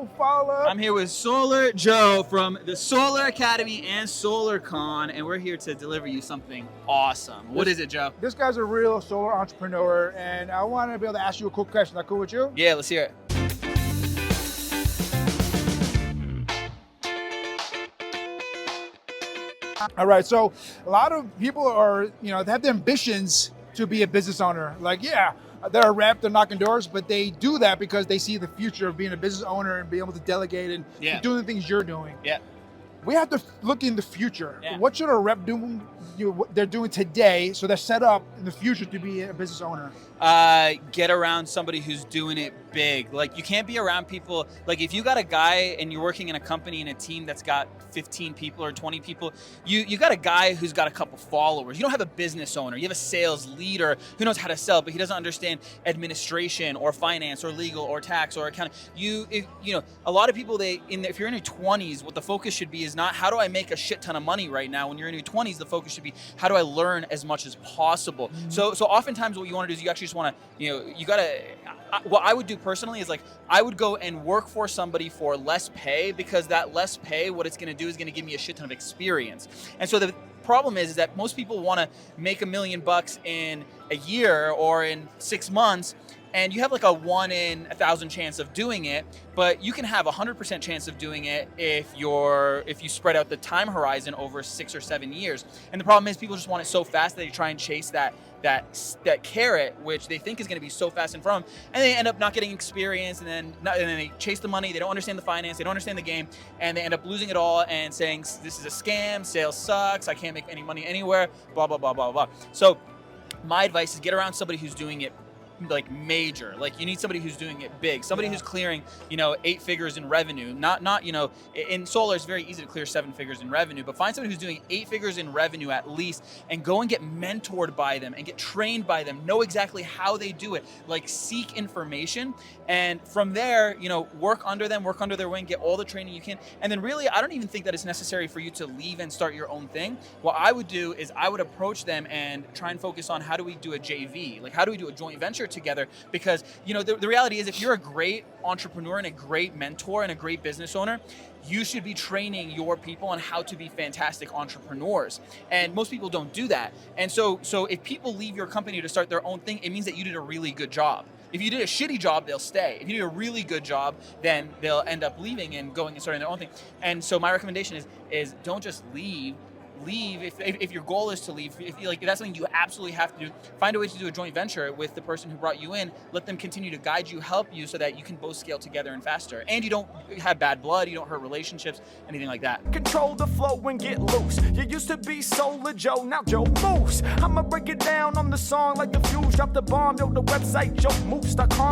Moe Falah. I'm here with Solar Joe from the Solar Academy and SolarCon, and we're here to deliver you something awesome. What is it, Joe? This guy's a real solar entrepreneur, and I want to be able to ask you a cool question. Is that cool with you? Yeah, let's hear it. All right, so a lot of people are, they have the ambitions to be a business owner. Like, yeah, they're a rep, they're knocking doors, but they do that because they see the future of being a business owner and being able to delegate and doing the things you're doing. Yeah. We have to look in the future. Yeah. What should a rep do? What they're doing today, so they're set up in the future to be a business owner. Get around somebody who's doing it big. Like, you can't be around people. Like, if you got a guy and you're working in a company in a team that's got 15 people or 20 people, you got a guy who's got a couple followers. You don't have a business owner. You have a sales leader who knows how to sell, but he doesn't understand administration or finance or legal or tax or accounting. A lot of people, if you're in your 20s, what the focus should be is not how do I make a shit ton of money right now. When you're in your 20s, the focus should be how do I learn as much as possible. Mm-hmm. So oftentimes what you want to do is you actually just want to, what I would do personally is, like, I would go and work for somebody for less pay, because that less pay, what it's going to do is going to give me a shit ton of experience. And so the problem is that most people want to make $1 million in a year or in 6 months, and you have like a 1 in 1,000 chance of doing it, but you can have 100% chance of doing it if you spread out the time horizon over 6 or 7 years. And the problem is people just want it so fast that they try and chase that carrot, which they think is going to be so fast in front of them, and they end up not getting experience, and then they chase the money. They don't understand the finance, they don't understand the game, and they end up losing it all and saying this is a scam, sales sucks, I can't make any money anywhere, blah blah blah blah blah. So my advice is get around somebody who's doing it like major. Like, you need somebody who's doing it big, somebody who's clearing 8 figures in revenue. Not in solar it's very easy to clear 7 figures in revenue, but find somebody who's doing 8 figures in revenue at least, and go and get mentored by them and get trained by them. Know exactly how they do it. Like, seek information, and from there, work under them, work under their wing, get all the training you can. And then really, I don't even think that it's necessary for you to leave and start your own thing. What I would do is I would approach them and try and focus on how do we do a JV, like how do we do a joint venture together, because the reality is, if you're a great entrepreneur and a great mentor and a great business owner, you should be training your people on how to be fantastic entrepreneurs. And most people don't do that. And so if people leave your company to start their own thing, it means that you did a really good job. If you did a shitty job, they'll stay. If you did a really good job, then they'll end up leaving and going and starting their own thing. And so my recommendation is don't just leave if your goal is to leave. If that's something you absolutely have to do, find a way to do a joint venture with the person who brought you in. Let them continue to guide you, help you, so that you can both scale together and faster, and you don't have bad blood, you don't hurt relationships, anything like that. Control the flow and get loose. You used to be Solar Joe, now Joe Moose. I'ma break it down on the song like the Fuse. Drop the bomb, yo, the website joemoose.com.